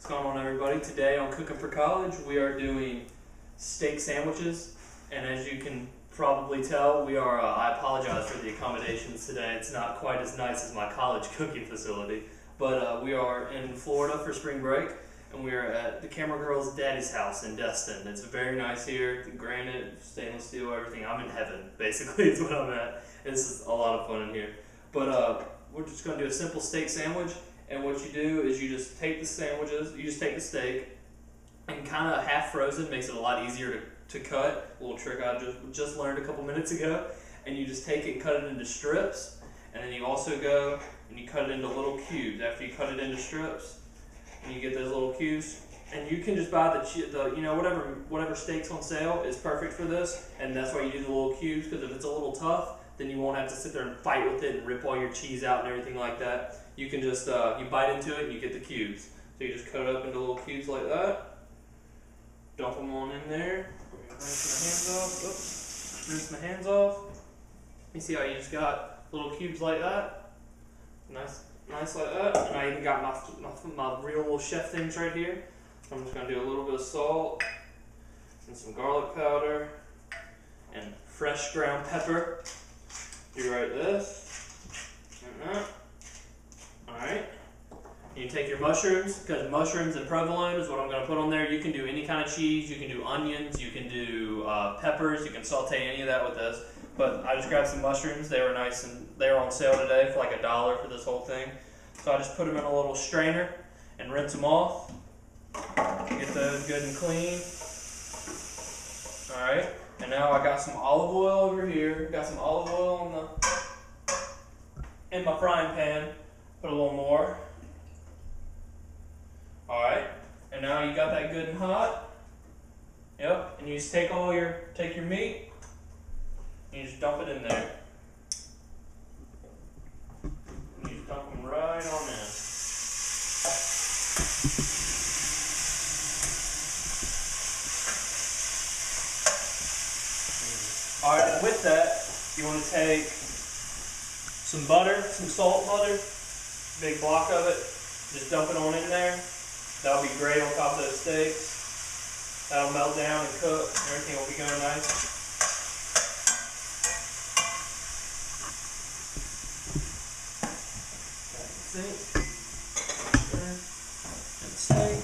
What's going on, everybody? Today on Cooking for College, we are doing steak sandwiches, and as you can probably tell, I apologize for the accommodations today. It's not quite as nice as my college cooking facility, but we are in Florida for spring break, and we are at the Camera Girl's daddy's house in Destin. It's very nice here, the granite, stainless steel, everything. I'm in heaven, basically, is what I'm at. This is a lot of fun in here. But we're just going to do a simple steak sandwich. And what you do is you just take the steak, and kind of half frozen makes it a lot easier to cut. A little trick I just learned a couple minutes ago. And you just take it and cut it into strips. And then you also go and you cut it into little cubes. After you cut it into strips, and you get those little cubes. And you can just buy whatever steak's on sale is perfect for this. And that's why you do the little cubes, because if it's a little tough, then you won't have to sit there and fight with it and rip all your cheese out and everything like that. You can just, you bite into it and you get the cubes. So you just cut it up into little cubes like that. Dump them on in there. Rinse my hands off. Oops. Rinse my hands off. You see how you just got little cubes like that? Nice like that. And I even got my real little chef things right here. So I'm just going to do a little bit of salt and some garlic powder and fresh ground pepper. Do right this and that. Alright. You take your mushrooms, because mushrooms and provolone is what I'm going to put on there. You can do any kind of cheese, you can do onions, you can do peppers, you can saute any of that with this. But I just grabbed some mushrooms. They were nice and they were on sale today for like $1 for this whole thing. So I just put them in a little strainer and rinse them off. Get those good and clean. Alright. And now I got some olive oil over here. Got some olive oil in my frying pan. Put a little more. Alright. And now you got that good and hot. Yep. And you just take your meat and you just dump it in there. And you just dump them right on in. Alright, and with that, you want to take some butter, some salt butter, big block of it, just dump it on in there. That'll be great on top of those steaks. That'll melt down and cook, and everything will be going nice. Steak.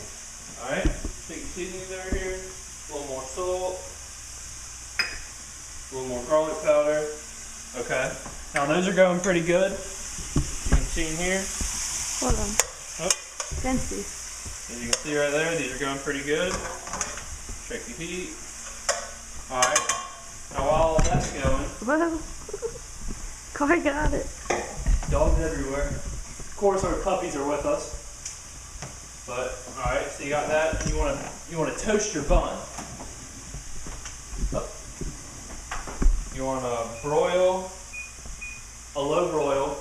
Alright, take your seasonings over here, a little more salt. A little more garlic powder. Okay. Now those are going pretty good. You can see in here. Hold on. Oh. Can see. As you can see right there, these are going pretty good. Check the heat. Alright. Now while all that's going. Whoa. Car got it. Dogs everywhere. Of course our puppies are with us. But alright, so you got that. You wanna toast your bun. You want to broil, a low broil.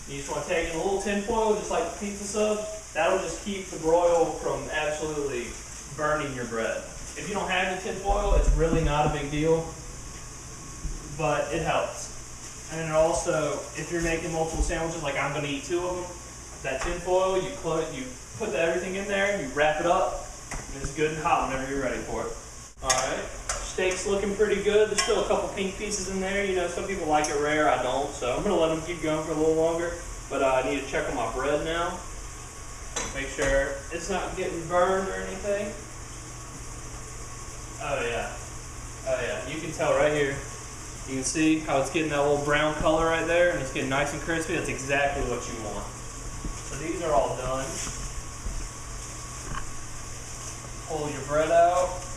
You just want to take in a little tin foil, just like the pizza sub. That'll just keep the broil from absolutely burning your bread. If you don't have the tin foil, it's really not a big deal, but it helps. And also, if you're making multiple sandwiches, like I'm going to eat 2 of them, that tin foil, you put everything in there, you wrap it up, and it's good and hot whenever you're ready for it. Alright. Steak's looking pretty good. There's still a couple pink pieces in there. You know, some people like it rare, I don't. So I'm going to let them keep going for a little longer. But I need to check on my bread now. Make sure it's not getting burned or anything. Oh yeah. Oh yeah. You can tell right here. You can see how it's getting that little brown color right there. And it's getting nice and crispy. That's exactly what you want. So these are all done. Pull your bread out.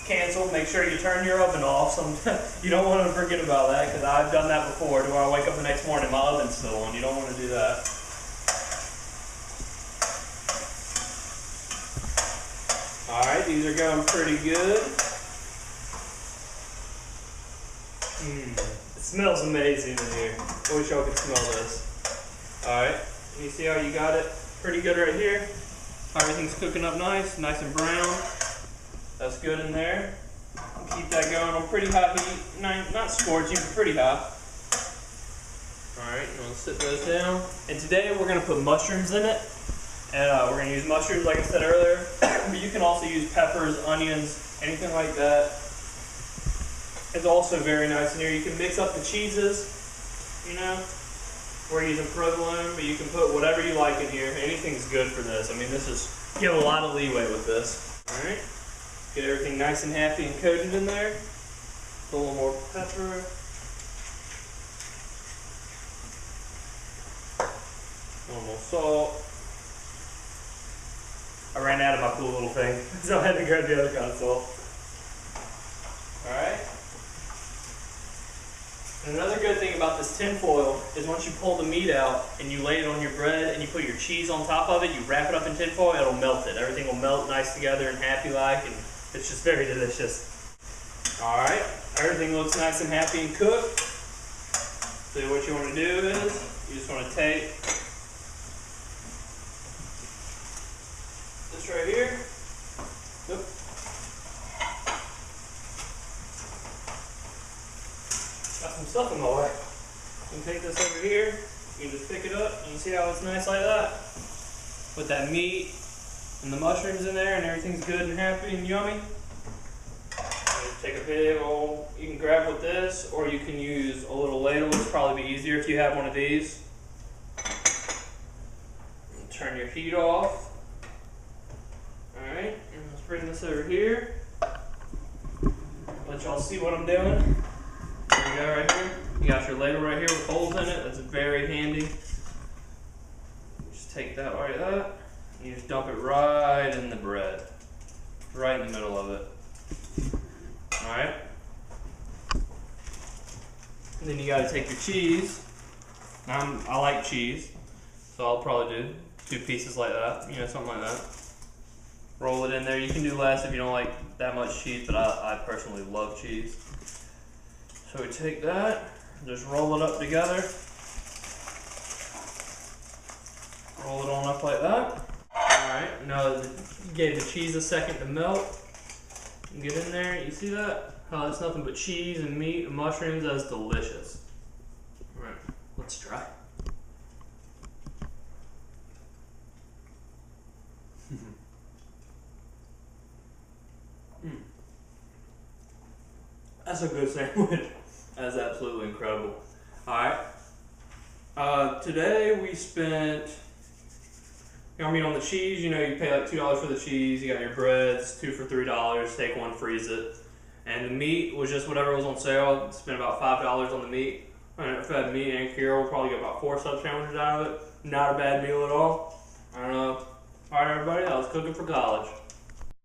Cancel. Make sure you turn your oven off. You don't want to forget about that, because I've done that before. Do I wake up the next morning, my oven's still on? You don't want to do that. Alright, these are going pretty good. It smells amazing in here. I wish y'all could smell this. Alright, you see how you got it pretty good right here? Everything's cooking up nice and brown. That's good in there. Keep that going on pretty high heat. Not scorching, but pretty high. Alright, I'm going to sit those down. And today we're going to put mushrooms in it. And we're gonna use mushrooms, like I said earlier. But you can also use peppers, onions, anything like that. It's also very nice in here. You can mix up the cheeses, you know. We're using provolone, but you can put whatever you like in here. Anything's good for this. I mean, this is, you have a lot of leeway with this. All right, get everything nice and happy and coated in there. Put a little more pepper. A little more salt. I ran out of my cool little thing, so I had to grab the other kind of salt. All right. And another good thing about this tin foil is once you pull the meat out and you lay it on your bread and you put your cheese on top of it, you wrap it up in tin foil, it'll melt it. Everything will melt nice together and happy-like, and it's just very delicious. All right, everything looks nice and happy and cooked. So what you want to do is you just want to take this right here. Oop. Got some stuff in my way. You can take this over here, you can just pick it up, and you see how it's nice like that? With that meat and the mushrooms in there, and everything's good and happy and yummy. And take a big old, you can grab with this, or you can use a little ladle, which would probably be easier if you have one of these. And turn your heat off. Alright, and let's bring this over here. Let y'all see what I'm doing. There you go, right here. You got your ladle right here with holes in it. That's very handy. Just take that like that. And you just dump it right in the bread. Right in the middle of it. Alright. And then you gotta take your cheese. I like cheese, so I'll probably do 2 pieces like that. You know, something like that. Roll it in there. You can do less if you don't like that much cheese, but I personally love cheese. So we take that, just roll it up together. Roll it on up like that. Alright, now that you gave the cheese a second to melt, you get in there, you see that? Oh, it's nothing but cheese and meat and mushrooms. That's delicious. Alright, let's try. That's a good sandwich. That's absolutely incredible. Alright. Today we spent, I mean, on the cheese, you know, you pay like $2 for the cheese, you got your breads, 2 for $3, take one, freeze it. And the meat was just whatever was on sale. Spent about $5 on the meat. And if I had me and Carol, we'll probably get about 4 sub sandwiches out of it. Not a bad meal at all. I don't know. Alright everybody, that was Cooking for College.